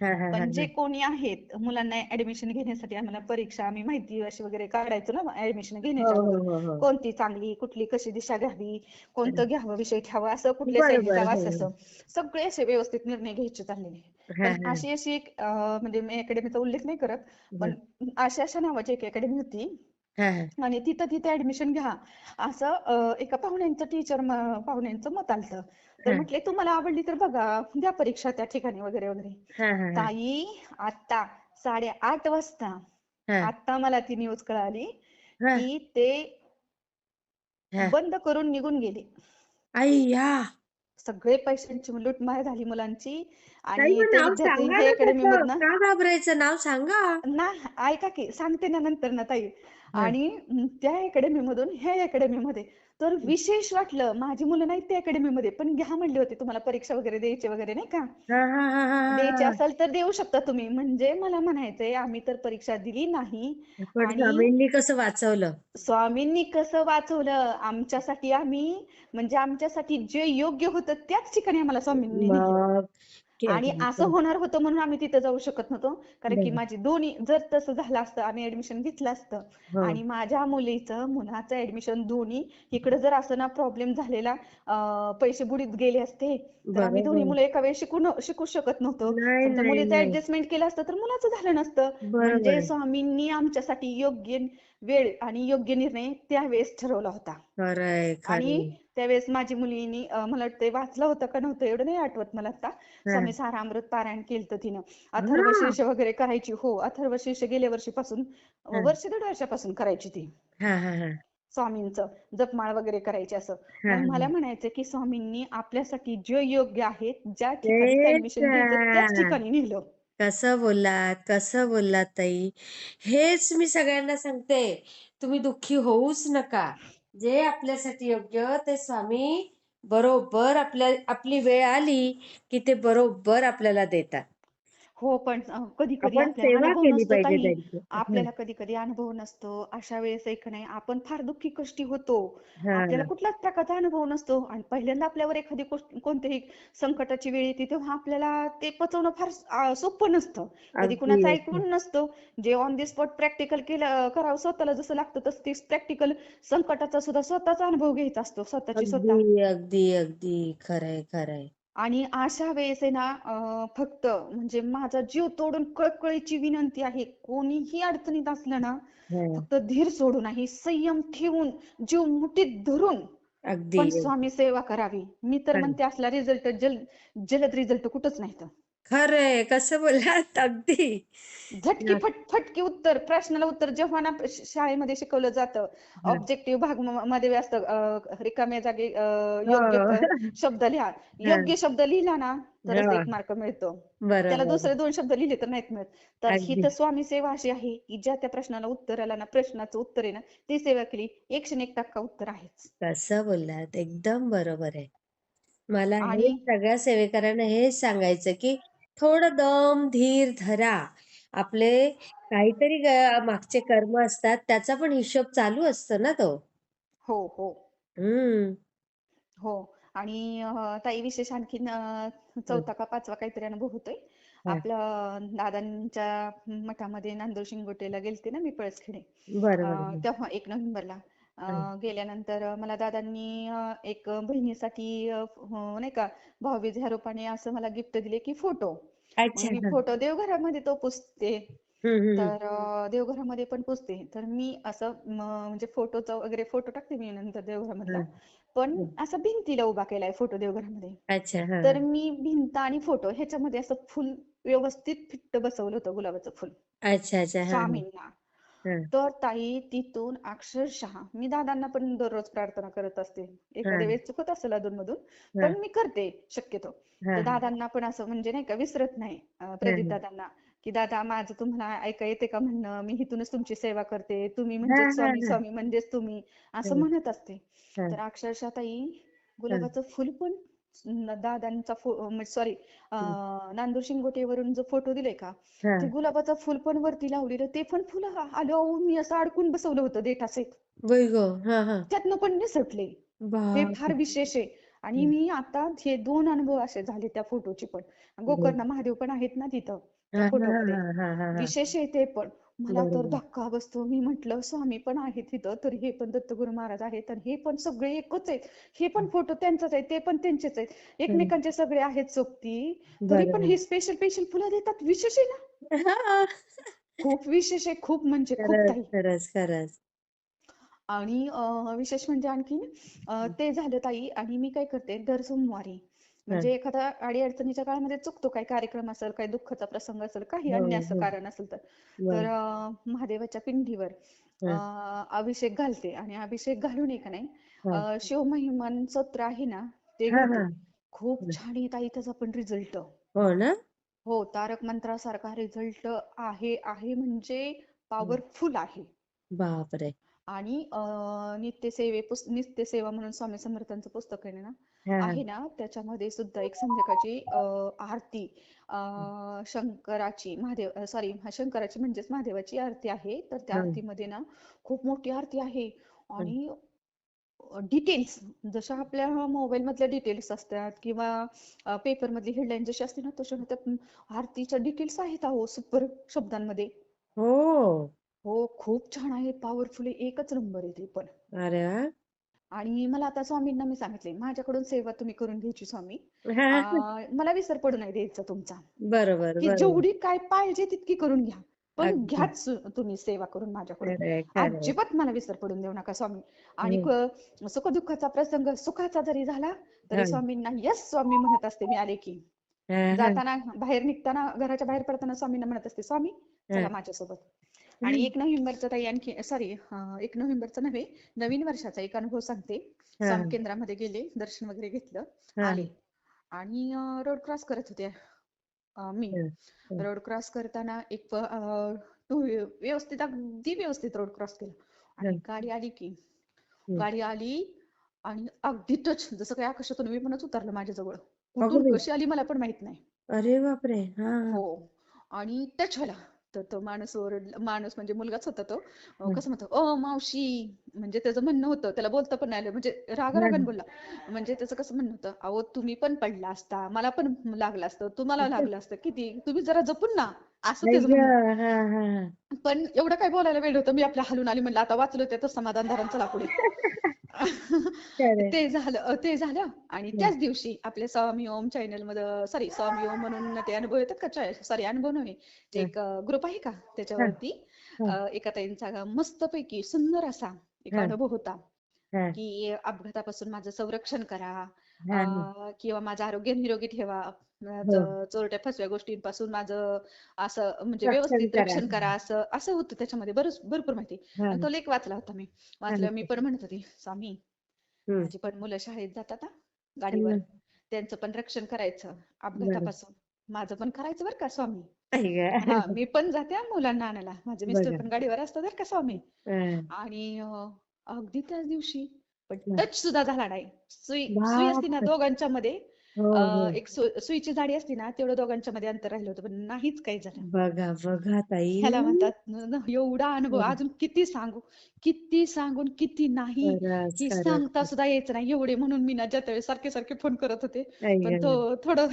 हा हा हा पण जे हा. कोणी आहेत मुलांना ऍडमिशन घेण्यासाठी आम्हाला परीक्षा आम्ही माहिती अशी वगैरे काढायचो ना ऍडमिशन हो घेण्याच्या हो अगोदर हो हो. कोणती चांगली कुठली कशी दिशा घ्यावी हं. कोणतं घ्यावं विषय घ्यावं असं कुठल्या साईडने बरोबर. जावं हो असं सगळे असे व्यवस्थित निर्णय घ्यायचे चाललेले. हा पण हा. अशी एक म्हणजे मी अकॅडमीचा उल्लेख नाही करत हं. पण अशा नावाची एक अकॅडमी होती हा हा. आणि तिथे ऍडमिशन घ्या असं एका पाहुण्यांचं मत आलतं. तर हा म्हटले तुम्हाला आवडली तर बघा द्या परीक्षा त्या ठिकाणी वगैरे वगैरे. हा हा हा. ताई आता 8:30 वाजता हा आता मला ती न्यूज कळाली हा की ते हा. बंद करून निघून गेले. अय्या. सगळे पैशांची लूटमार झाली मुलांची. ताई आणि मग ते नाव विद्यार्थी सांगा हे ना अकॅडमी त्याचं, मधनं का घाबरायचं, नाव सांगा. ना ऐका की सांगते ना नंतर ना ताई. हं, आणि त्या अकॅडमी मधून ह्या अकॅडमी मध्ये तर हं. विशेष वाटलं. माझी मुलं नाहीत त्या अकॅडमी मध्ये, पण घ्या म्हणले होते, तुम्हाला परीक्षा वगैरे द्यायची वगैरे नाही का, हां, हां, हां, द्यायची हां, असेल तर देऊ शकता तुम्ही. म्हणजे मला म्हणायचंय आम्ही तर परीक्षा दिली नाही. पण आणि स्वामींनी कसं वाचवलं. स्वामींनी कसं वाचवलं आमच्यासाठी. आम्ही म्हणजे आमच्यासाठी जे योग्य होतं त्याच ठिकाणी आम्हाला स्वामींनी नेलं. मग क्या आणि बात असं है. होणार होतं म्हणून आम्ही तिथं जाऊ शकत नव्हतो. कारण की बरं. माझी दोन्ही जर तसं झालं असतं, आम्ही ऍडमिशन घेतलं असतं हो. आणि माझ्या मुलीचं मुलाचं ऍडमिशन दोन्ही इकडे जर असं ना प्रॉब्लेम झालेला, पैसे बुडीत गेले असते, तर आम्ही दोन्ही बरोबर. मुलं एका वेळेस शिकू शकत नव्हतो. नाही, समजा नाही, मुलीचं नाही. ऍडजस्टमेंट केलं असतं तर मुलाचं झालं नसतं. बरोबर म्हणजे आहे. स्वामींनी आमच्यासाठी योग्य वेळ आणि योग्य निर्णय त्यावेळेस ठरवला होता. खरंय, आणि खरंय. त्यावेळेस माझी मुलीनी मला वाटतंय वाचलं होतं का नव्हतं एवढं नाही आठवत मला आता. हां. स्वामी सारामृत पारायण केलं तिनं. अथर्व हां, शीर्ष वगैरे करायची. हो, अथर्व शीर्ष गेल्या वर्षीपासून, हां. वर्ष दीड वर्षापासून करायची ती. हां, हां, हां. स्वामींचं जपमाळ वगैरे करायची असं. हां, मग मला हां. म्हणायचं की स्वामींनी आपल्यासाठी जे योग्य आहे, ज्या ठिकाणी तेच ऍडमिशन घ्यायचं त्याच ना. ठिकाणी नेलं. कसं बोललात, कसं बोललात ताई. हेच मी सगळ्यांना सांगते. तुम्ही दुःखी होऊच नका. जे आपल्यासाठी योग्य ते स्वामी बरोबर आपली वेळ आली, की ते बरोबर आपल्याला देतात. हो, पण कधी-कधी आपण आपल्याला सेवा अनुभव केली नसतो पाहिजे ताई. त्यांची. हं. आपल्याला कधी-कधी अनुभव नसतो. अशा वेळेस एक नाही आपण फार दुःखी कष्टी होतो. आपल्याला हां. कुठलाच प्रकारचा अनुभव नसतो आणि पहिल्यांदा आपल्यावर एखादी गोष्ट कोणतीही संकटाची वेळ येते, तेव्हा आपल्याला ते पचवणं फार सोपं नसतं. कधी अगदी, कुणाचं अगदी. ऐकून नसतं. जे ऑन द स्पॉट प्रॅक्टिकल केलं करावं स्वतःला जसं लागतं तसं ते प्रॅक्टिकल संकटाचा सुद्धा स्वतःचा अनुभव घ्यायचा असतो, स्वतःची अगदी, स्वतः. अगदी, अगदी. खरंय, खरंय. आणि अशा वेळेस आहे ना, फक्त म्हणजे माझा जीव तोडून कळकळीची विनंती आहे, कोणीही अडचणीत असलं ना, हं. फक्त धीर सोडू नये, संयम ठेवून, जीव मुठीत धरून अगदी. पण स्वामी सेवा करावी. मी तर खरं. म्हणते असला रिझल्ट जलद रिझल्ट कुठंच नाही. खरंय. कसं बोललात अगदी. झटकी फटकी उत्तर, प्रश्नाला उत्तर जेव्हा ना शाळेमध्ये शिकवलं जातं, हां. ऑब्जेक्टिव्ह भाग मध्ये असतं, रिकाम्या जागी योग्य हो. शब्द लिहा. हां. योग्य शब्द लिहिला ना तरच हां. 1 मार्क मिळतो. त्याला बरोबर. दुसरे 2 शब्द लिहिले तर नाहीत मिळत. तर ही अगदी. तर स्वामी सेवा अशी आहे की ज्या त्या प्रश्नाला उत्तर आलं ना, प्रश्नाचं उत्तर आहे ना, ती सेवा केली 101% उत्तर आहेच. कसं बोललात. एकदम बरोबर आहे. मला आणि हेच सगळ्या सेवेकरांना हेच सांगायचं, की थोडं दम, धीर धरा. आपले काहीतरी मागचे कर्म असतात, त्याचा पण हिशोब चालू असतो ना तो. हो, हो. हं. हो. आणि ताई विशेष आणखीन हं. 4था का 5वा काहीतरी अनुभव होतोय. हां. आपलं दादांच्या मठामध्ये नांदूर शिंगोटेला गेलते ना मी पळसखेडे. बरं, बरं. तेव्हा 1 नोव्हेंबरला हं. गेल्यानंतर मला दादांनी एक बहिणीसाठी नाही का भाऊबीज ह्या रूपाने असं मला गिफ्ट दिले की फोटो. मग अच्छा. मी हां. फोटो देवघरामध्ये तो पुजते. हं, हं, हं. तर देवघरामध्ये पण पुजते. तर मी असं म्हणजे फोटोचा वगैरे फोटो टाकते मी नंतर देवघरामधला. हं, पण हं. असं भिंतीला उभा केलाय फोटो देवघरामध्ये. अच्छा. हां, तर हां. मी भिंत आणि फोटो ह्याच्यामध्ये असं फुल व्यवस्थित फिट्ट बसवलं होतं गुलाबाचं फुल अच्छा, अच्छा. हां, हां. स्वामींना. हां, तर ताई तिथून अक्षरशः मी दादांना पण दररोज प्रार्थना करत असते. एखाद्या हां, वेळेस चुकत असेल अधूनमधून, हां, पण मी करते शक्यतो. तर हां, हां. दादांना पण असं म्हणजे नाही का विसरत नाही, हां, प्रदीप हां. दादांना, की दादा माझं तुम्हाला ऐका येते का म्हणणं? मी इथूनच तुमची सेवा करते. तुम्ही हां, म्हणजेच हां, स्वामी, हां. स्वामी म्हणजेच तुम्ही असं हं, म्हणत असते. हं, तर अक्षरशः ताई हं, गुलाबाचं फुल पण दादांचा सॉरी हं. नांदूर शिंगोटेवरून जो फोटो दिलाय का, ते हां. गुलाबाचं फुल पण वरती लावलेलं, ते पण फुलं आलं अहो, मी असं अडकून बसवलं होतं देठासहित. बाई गं! हां, हां. त्यातनं पण निसटले. हे फार बापरे! विशेष आहे. आणि हं. मी आता हे 2 अनुभव असे झाले त्या फोटोचे पण. बरं. गोकर्ण महादेव पण आहेत ना तिथं त्या हां, हां, हां, फोटोमध्ये. हां, हां, हां, हां. विशेष आहे ते पण. मला तर बरोबर. धक्का बसतो. मी म्हटलं स्वामी पण आहेत तिथं, तर हे पण दत्तगुरू महाराज आहेत आणि हे पण सगळे एकच आहेत. हे पण हं, फोटो त्यांचाच आहे, ते पण त्यांचेच आहेत. हं. एकमेकांचे सगळे आहेत सोबती. तरी पण बरोबर. हे स्पेशल स्पेशल फुलं देतात. विशेष आहे ना. हां. खूप विशेष आहे. खूप म्हणजे खूप खरंच, ताई. खरंच, खरंच. आणि विशेष म्हणजे आणखीन हं. ते झालं ताई. आणि मी काय करते दर सोमवारी हां. म्हणजे एखादा अडीअडचणीच्या काळामध्ये चुकतो, काही कार्यक्रम असेल, काही दुःखाचा प्रसंग असेल, काही हो, अन्य असं हो. कारण असेल तर तर बरं. महादेवाच्या पिंडीवर अ, हां, अभिषेक घालते. आणि अभिषेक घालून का नाही हां. शिवमहिमन स्तोत्र आहे ना ते हां, घेते. हां. खूप छान आहे ताई त्याचा पण रिझल्ट. हो ना? हो, तारक मंत्रासारखा रिझल्ट आहे म्हणजे पॉवरफुल आहे. बापरे! आणि नित्यसेवा म्हणून स्वामी समर्थांचं पुस्तक आहे ना, हां. त्याच्यामध्ये सुद्धा एक संध्याकाळची आरती, शंकराची शंकराची म्हणजेच महादेवाची आरती आहे. तर त्या हां. आरतीमध्ये ना खूप मोठी आरती आहे. हं. आणि डिटेल्स जशा आपल्या मोबाईल मधल्या डिटेल्स असतात किंवा पेपर मधली हेडलाईन जशी असते ना, तशा त्या आरतीच्या डिटेल्स आहेत अहो सुपर शब्दांमध्ये. हो. हो, खूप छान आहे, पॉवरफुल आहे, एकच नंबर आहे ते पण. अरे वाह! आणि मला आता स्वामींना मी सांगितले, माझ्याकडून सेवा तुम्ही करून घ्यायची स्वामी. हां. मला विसर पडू नाही द्यायचा तुमचा, बरोबर, की बरोबर. जेवढी काय पाहिजे तितकी करून घ्या. पण अगदी. घ्याच तुम्ही सेवा करून माझ्याकडून. खरंय, खरंय. अजिबात मला विसर पडून देऊ नका स्वामी. आणि हं. सुखदुःखाचा प्रसंग सुखाचा जरी झाला, तरी हां. स्वामींना येस स्वामी म्हणत असते मी आले की. हां, हां. जाताना, बाहेर निघताना, घराच्या बाहेर पडताना स्वामींना म्हणत असते, स्वामी चला हां. माझ्यासोबत. आणि हं. 1 नोव्हेंबरचा ताई आणखी 1 नोव्हेंबरचा नव्हे, नवीन वर्षाचा एक अनुभव सांगते. स्वामी हां, केंद्रामध्ये गेले, दर्शन वगैरे घेतलं, हां, आले. आणि रोड क्रॉस करत होते मी. हां, हां. रोड क्रॉस करताना टू व्यवस्थित, अगदी व्यवस्थित रोड क्रॉस केला. आणि हां. हं. गाडी आली आणि अगदी टच, जसं काही आकाशातून विमानच उतरलं माझ्याजवळ. अगं कुठून बाई! कशी आली मला पण माहित नाही. अरे बापरे! हां, हां. हो. आणि टच व्हायला. तर तो माणूस ओरडला, माणूस म्हणजे मुलगाच होता तो. हं. कसं म्हणतो, "ओ मावशी." म्हणजे त्याचं म्हणणं होतं, त्याला बोलता पण नाही आलं, म्हणजे रागारागाने हां. बोलला. म्हणजे त्याचं कसं म्हणणं होतं, "अहो तुम्ही पण पडला असता, मला पण लागलं असतं, तुम्हाला लागलं असतं, किती तुम्ही जरा जपून ना." असं आई त्याचं म्हणणं. गं! हां, हां, पण एवढं काय बोलायला वेळ होतं, मी आपल्या हलून आली, म्हणलं आता वाचलं त्यातच समाधान धरा, चला पुढे. खरंय. ते झालं आणि हं. त्याच दिवशी आपल्या स्वामी ओम चॅनल मध्ये, सॉरी स्वामी ओम म्हणून ते अनुभव येतात का, सॉरी अनुभव नव्हे, ते हं. एक ग्रुप आहे का हां, त्याच्यावरती, हां, एका ताईंचा मस्तपैकी सुंदर असा एक हां, अनुभव होता, हां, की अपघातापासून माझं संरक्षण करा, हां. किंवा माझं आरोग्य निरोगी ठेवा, हो. चोरट्या फसव्या गोष्टींपासून माझं असं म्हणजे रक्षण व्यवस्थित करा. रक्षण करा, असं असं होतं त्याच्यामध्ये, भरपूर माहिती. आणि हां, तो लेख वाचला होता मी. वाचलं, मी हां. पण म्हणत होती, स्वामी हं. माझी पण मुलं शाळेत जातात ना गाडीवर, हं. त्यांचं पण रक्षण करायचं बरं. अपघातापासून, माझं पण करायचं बरं का स्वामी. आई हा, गं! मी पण जाते हा मुलांना आणायला, माझे मिस्टर बघा. पण गाडीवर असतात बरं का स्वामी. हं, आणि अगदी त्याच दिवशी पण हं. टच सुद्धा झाला नाही. सुई सुई असती ना बापरे! दोघांच्या मध्ये, हो, हो. एक सुईची जाडी असती ना, तेवढं दोघांच्या मध्ये अंतर राहिलं होतं, पण नाहीच काही झालं. बघा, बघा ह्याला ताई. म्हणतात एवढा अनुभव, बरं. अजून किती सांगू, किती सांगून किती नाही, खरंच, ही सांगता खरंच. सुद्धा यायचं नाही एवढे. म्हणून मी ना ज्या त्यावेळेस सारखे सारखे फोन करत होते, आई पण तो गं! थोडं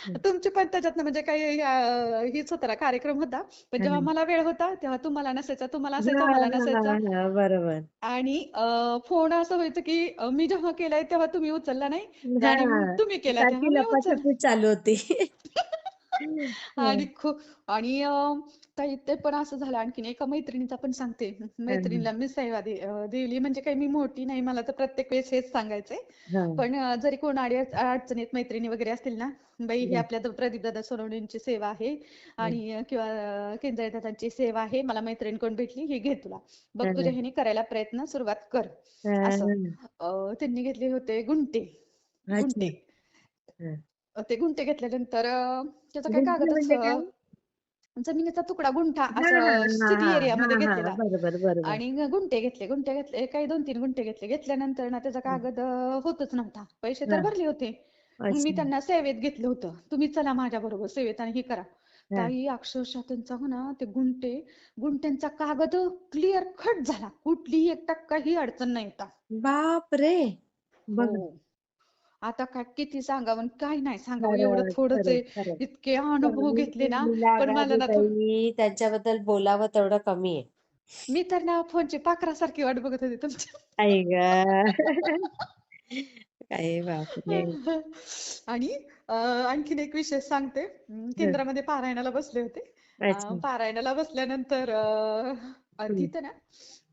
हं, तुमचे पण त्याच्यात म्हणजे काही हीच होता ना, कार्यक्रम होता. पण जेव्हा हं. मला वेळ होता तेव्हा तुम्हाला नसायचा, तुम्हाला असायचा, हां, मला नसायचा. हां, हां. बरोबर. आणि फोन असं व्हायचं की मी जेव्हा केलाय तेव्हा तुम्ही उचलला नाही, आणि हां. तुम्ही केला तेव्हा सारखी मी उचल. लपाछपी चालू होती. आणि हं, खूप, आणि ताई ते पण असं झालं. आणखीन एका मैत्रिणीचा पण सांगते. हं, मैत्रिणीला मी सेवा दिली, म्हणजे काही मी मोठी नाही, मला तर प्रत्येक वेळेस हेच सांगायचंय. हं, पण जरी कोण अडचणीत मैत्रिणी वगैरे असतील ना, बाई ही हं, आपल्या प्रदीपदादा सोनवणेंची सेवा आहे, हं, आणि किंवा केंद्रे दादांची सेवा आहे, मला मैत्रीण कोण भेटली, ही घे तुला, बघ तुझ्या हं, ह्याने करायला प्रयत्न सुरुवात कर. असं हं. त्यांनी घेतले होते गुंटे. अच्छा. गुंटे हं. ते गुंटे घेतल्यानंतर त्याचं काय गुंतलं कागदच, म्हणजे काय? जमिनीचा तुकडा गुंठा हां, असं हां, सिटी हां, एरियामध्ये हां, हां. घेतलेला. बरोबर, बरोबर. आणि गुंठे घेतले, काही 2-3 गुंठे घेतले. घेतल्यानंतर ना त्याचा हं. कागद होतच नव्हता. पैसे तर हां. भरले होते. मग मी अच्छा. त्यांना सेवेत घेतलं होतं. तुम्ही चला माझ्याबरोबर सेवेत आणि हे करा. हां. ताई अक्षरशः त्यांचा हो ना, ते गुंठ्यांचा कागद क्लिअर कट झाला. कुठलीही 1% ही अडचण नाही येता. बापरे! हो. बघा. आता काय किती सांगावं आणि काय नाही सांगावं, एवढं खरंच, थोडंच खरंच, आहे. खरंच. इतके अनुभव स्वामी घेतले ना, पण मला ना लीलागाजेताई त्यांच्याबद्दल बोलावं तेवढं कमी आहे. मी तर ना फोनची पाखरासारखी वाट बघत होते तुमची. आई गं! काय बापरे! आणि आणखीन एक विषय सांगते. हं. केंद्रामध्ये पारायणाला बसले होते. अच्छा. पारायणाला बसल्यानंतर हं, तिथं ना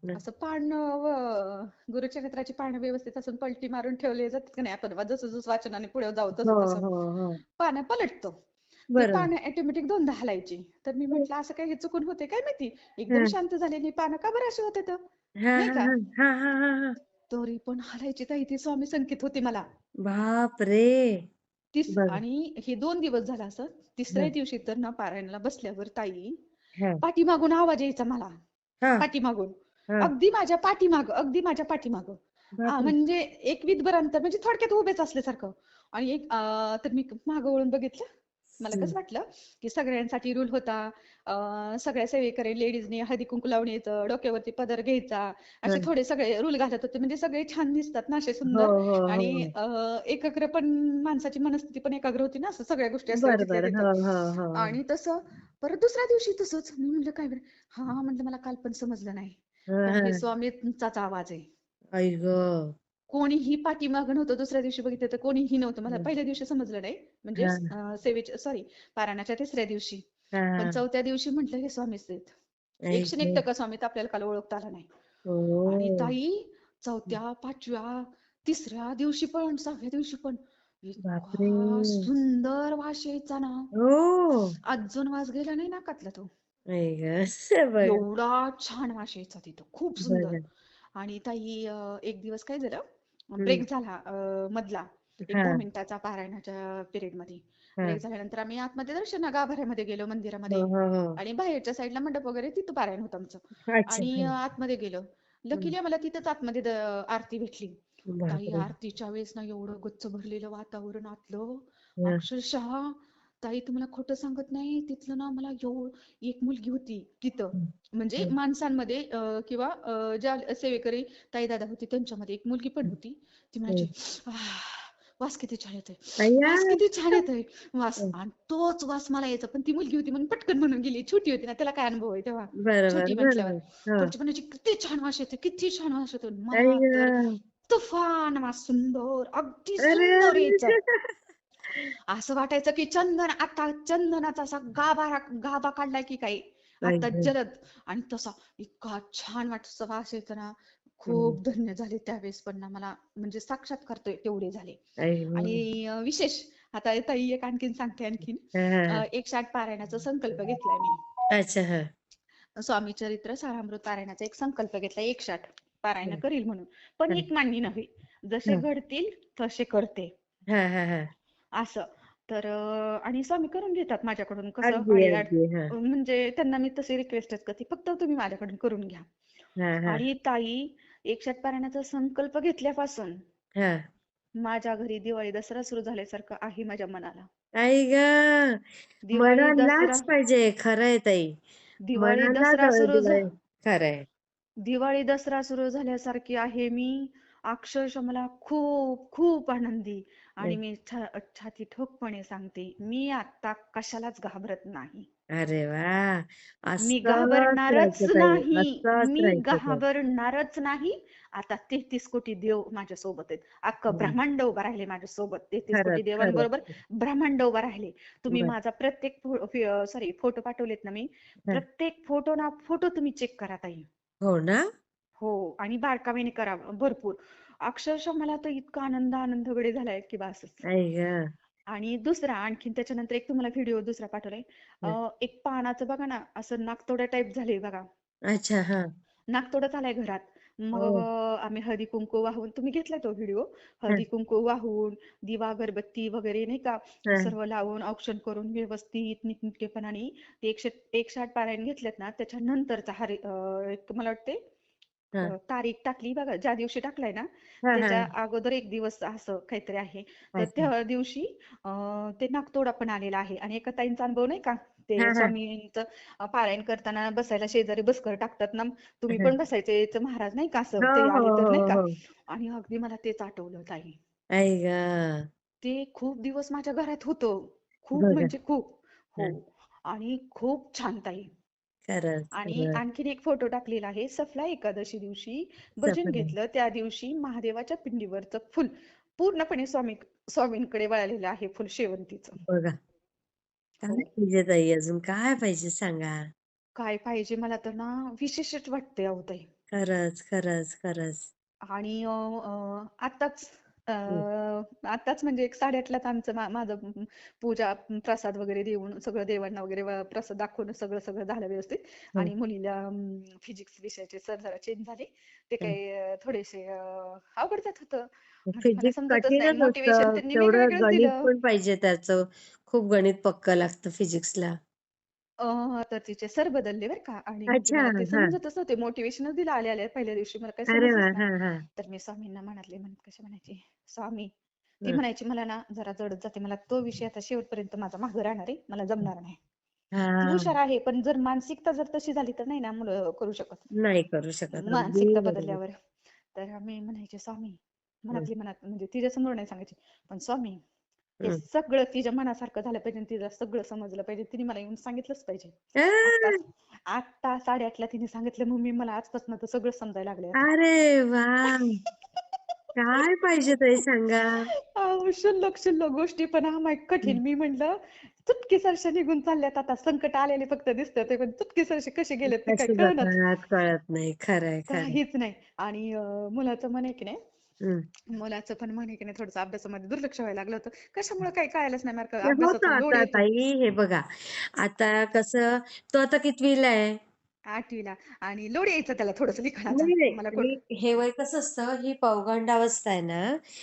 हं. असं पानं गुरुचरित्राची पानं व्यवस्थित असून पलटी मारून ठेवले जातात का नाही, आपण जसं जसं वाचनाने पुढे जाऊ हो, तसं तसं हो, हो. पानं पलटतो. ते बरोबर. पानं ऑटोमॅटिक दोनदा हलायची. तर मी हं, म्हटलं असं काही हे चुकून होते काय माहिती, एकदम हं. शांत झालेली पानं का बरं अशी होते तर, हां, नाही हां, का. हां. हां, हां, हां, हां. तरी पण हालायची ताई ती स्वामी संकेत होती मला. बाप रे. बघ. आणि हे 2 दिवस झालं असं. हा तिसऱ्या दिवशी तर ना पारायणाला बसल्यावर ताई हा पाठीमागून आवाज यायचा मला. हा पाठीमागून. हा. अगदी माझ्या पाठीमागं. बापरे. म्हणजे एक विदभर अंतर म्हणजे थोडक्यात उभेच असल्यासारखं. आणि तर मी मागं वळून बघितलं. मला कसं वाटलं, की सगळ्यांसाठी रूल होता. सगळ्या सेवेकरी लेडीजनी हळदी-कुंकू लावून यायचं, डोक्यावरती पदर घ्यायचा. असे हा. थोडे सगळे रूल घालत होते. म्हणजे सगळे छान दिसतात ना असे हो सुंदर. हो आणि हो. एकाग्र पण माणसाची मनस्थिती पण एकाग्र होती ना, असं सगळ्या गोष्टी असल्यावर बर तिथल्या बर. तिथं. हो हो हो हो. आणि तसं परत दुसऱ्या दिवशी तसंच. मी म्हटलं काय बरं? हां, म्हटलं मला काल पण समजलं नाही. हा तर हे हा. स्वामींचाच आवाज आहे. आई गं. कोणीही पाठीमागं नव्हतं. दुसऱ्या दिवशी बघितलं तर कोणीही नव्हतं. मला पहिल्या दिवशी समजलं नाही. म्हणजे हा सेवेच्या सॉरी पारायणाच्या तिसऱ्या दिवशी. हा पण हा. चौथ्या दिवशी म्हटलं हे स्वामीच आहेत. आई 101% गं. स्वामी तर आपल्याला काल ओळखता आला नाही. आणि हो. ताई चौथ्या, 5व्या, तिसऱ्या दिवशी पण, 6व्या दिवशी पण बापरे. इतका सुंदर वास यायचा ना. हो. अजून वास गेला नाही नाकातला तो. आई गं. बघा एवढा छान वास यायचा तिथं. खूप सुंदर. बघा. आणि ताई एक दिवस काय झालं, हम्म. ब्रेक झाला मधला. एक हा 10 मिनिटाचा पारायणाच्या पिरियडमध्ये. हा. ब्रेक झाल्यानंतर आम्ही आतमध्ये गाभाऱ्यामध्ये गेलो हो मंदिरामध्ये. हो हो. आणि बाहेरच्या साईडला मंडप वगैरे तिथं पारायण होतं आमचं. अच्छा. आणि हा. आतमध्ये गेलो. हम्म. लकीली आम्हाला तिथंच आतमध्ये आरती भेटली. ताई बापरे. आरतीच्या वेळेस ना एवढं गच्च भरलेलं वातावरण आतलं. हा. अक्षरशः ताई तुम्हाला खोटं सांगत नाही. तिथलं ना मला एक मुलगी होती तिथं. हम्म. म्हणजे हम्म. माणसांमध्ये किंवा ज्या सेवेकरी ताई दादा होती त्यांच्यामध्ये एक मुलगी पण होती. ती म्हणायची, हम्म. "आह, वास किती छान येतोय. अय्या. वास किती छान येतोय. वास." आणि तोच वास मला यायचा. पण ती मुलगी होती म्हणून पटकन म्हणून गेली. छोटी होती ना, त्याला काय अनुभव आहे तेव्हा. बरोबर छोटी म्हटल्यावर. बरोबर. हो. पण ती म्हणायची, "किती छान वास येतोय, किती छान वास येतोय." आई मला तर गं. तुफान वास सुंदर, अगदी अरे सुंदर अरे. यायचं. असं वाटायचं की आता चंदनाचा असा गाभा काढलाय की काय आई आता गं. जलद. आणि तसा इतका छान वाटत वास यायचा ना. हम्म. खूप धन्य झाले त्यावेळेस पण ना मला म्हणजे साक्षात्कार तेवढे झाले. आई आणि गं. विशेष आता ताई एक आणखीन सांगते आणखीन. हा हा. 108 पारायणाचा संकल्प घेतलाय मी. अच्छा. हा स्वामी चरित्र सारामृत पारायणाचा एक संकल्प घेतलाय 108 पारायण हा करील म्हणून. पण हा एक मांडणी नव्हे. जसे घडतील तसे करते. हा हा हा. असं. तर आणि स्वामी करून घेतात माझ्याकडून कसं अगदी अगदी. हा म्हणजे त्यांना मी तशी रिक्वेस्टच करते. फक्त तुम्ही माझ्याकडून करून घ्या. हा हा आणि ताई 108 पारायणाचा संकल्प घेतल्यापासून हा. माझ्या घरी दिवाळी दसरा सुरू झाल्यासारखं आहे माझ्या मनाला. आई गं. दिवाळी दसरा म्हणायलाच पाहिजे. खरंय ताई. दिवाळी म्हणायला दसरा सुरू झा दिवाळी. खरंय. दिवाळी दसरा सुरू झाल्यासारखी आहे मी. अक्षरशः मला खूप खूप आनंदी. आणि मी छाती ठोकपणे सांगते, मी आता कशालाच घाबरत नाही. अरे वा. मी असंच घाबरणारच राहायचं ताई. नाही. असंच मी राहायचं ताई. घाबरणारच नाही. आता 33 कोटी देव माझ्या सोबत आहेत. अख्खं हम्म. ब्रह्मांड उभं राहिले माझ्या सोबत. 33 कोटी खरंच देवांबरोबर खरंच. ब्रह्मांड उभं राहिले. तुम्ही बर. माझा प्रत्येक फोटो पाठवलेत ना मी. हा. प्रत्येक फोटो तुम्ही चेक करा ताई. हो ना. हो. आणि बारकाईने करा भरपूर. अक्षरशः मला तर इतका आनंद गडे झालाय की बासच. आई गं. आणि दुसरा आणखीन त्याच्यानंतर एक तुम्हाला व्हिडिओ दुसरा पाठवलाय. हं. एक पानाचं बघा ना, असं नाकतोड्या टाईप झालंय बघा. अच्छा. हां. नाकतोडा आलाय घरात. मग हो. आम्ही हळदी-कुंकू वाहून तुम्ही घेतलाय तो व्हिडिओ. हं. हळदी-कुंकू वाहून, दिवा, अगरबत्ती वगैरे नाही का हं. सर्व लावून औक्षण करून व्यवस्थित नीटनेटकेपणाने ते 108 पारायण घेतलेत ना, त्याच्यानंतरचा एक मला वाटते हां. तारीख टाकली बघा, ज्या दिवशी टाकलाय ना, हां, त्याच्या हां. अगोदर एक दिवस असं काहीतरी आहे. तर अच्छा. त्या दिवशी ते नागतोडा पण आलेला आहे. आणि एका ताईंचा अनुभव नाही का, ते हां, हां. स्वामींचं पारायण करताना बसायला शेजारी बसकर टाकतात ना, तुम्ही हं. पण बसायचे तर महाराज नाही का असं हो, ते हो, आले तर नाही हो, का. हो. आणि अगदी मला तेच आठवलं ताई. आई गं! ते खूप दिवस माझ्या घरात होतं. खूप बघा. म्हणजे खूप. हो. हं. आणि खूप छान ताई. खरंच, आणि खरंच. आणखीन एक फोटो टाकलेला आहे. सफला एकादशी दिवशी भजन सफल आहे. घेतलं. त्या दिवशी महादेवाच्या पिंडीवरचं फुल पूर्णपणे स्वामींकडे वळलेलं आहे फुल शेवंतीचं. बघा. हो. काय पाहिजे ताई अजून काय पाहिजे सांगा? काय पाहिजे मला तर ना विशेषच वाटते अहो ताई. खरंच, खरंच, खरंच. आणि आताच हं. आताच म्हणजे एक 8:30लाच आमचं माझं पूजा प्रसाद वगैरे देऊन सगळं देवांना वगैरे प्रसाद दाखवून सगळं सगळं झालं व्यवस्थित. हं, आणि मुलीला फिजिक्स विषयाचे सर जरा चेंज झाले. ते हं. काही थोडेसे अवघड जात होतं. म्हणजे मला फिजिक्स समजतच नाही, कठीणच मोटिवेशन असतं. त्यांनी तेवढं वेगवेगळंच गणित दिलं. पण पाहिजे त्याचं. खूप गणित पक्कं लागतं फिजिक्सला. तर तिचे सर बदलले बरं का. आणि म्हणजे अच्छा. मला ते हां. समजतच नव्हते, मोटिवेशनच दिलं आल्या आल्या पहिल्या दिवशी, मला काही अरे समजलंच वाह! नाही. हां, हां. तर मी स्वामींना म्हणाले, म्हणत कशा म्हणायची, स्वामी, ती हं, म्हणायची मला ना जरा जडत जाते, मला तो विषय आता शेवटपर्यंत माझा मागं राहणार आहे, मला हं. जमणार नाही. ती हुशार हां. आहे, पण जर मानसिकता जर तशी झाली तर नाही ना मुलं करू शकत, नाही करू शकत. अगदी मानसिकता बरोबर. बदलल्यावर. तर मी म्हणायचे, स्वामी, हं, मनातली मनात, म्हणजे तिच्या समोर नाही सांगायची, पण स्वामी, हे हं. सगळं तिच्या मनासारखं झालं पाहिजे आणि तिला सगळं समजलं पाहिजे, तिने मला येऊन सांगितलंच पाहिजे. आ! आत्ताच 8टा 8:30ला तिने सांगितलं, मम्मी मला आजपासून तर सगळं समजायला लागले आता. अरे वाह! काय पाहिजे ताई सांगा? क्षुल्लक क्षुल्लक गोष्टी पण आम्हाला हं. कठीण. मी म्हंटल चुटकी सरशी निघून चालल्यात आता, संकट आलेले फक्त दिसतात ते, पण चुटकी सरशी कसे गेलेत ते काय कशी कळनाच. जातात कळत नाही. खरंय, खरंय. काहीच नाही. आणि मुलाचं मन आहे की नाही, हं. मुलाचं पण मन आहे की नाही, थोडंसं अभ्यासामध्ये दुर्लक्ष व्हायला लागलं होतं. कशामुळे काही कळायलाच नाही, मार्क ते होतं अभ्यासाचा लोड आता येतो. ताई. हे बघा, आता कसं तो आता कितवीला आहे? 8वीला. आणि लोड यायचा त्याला थोडस लिखाणाचा, नाही, नाही. मला आणि हे वय कसं असतं, ही पौगंडावस्था आहे ना,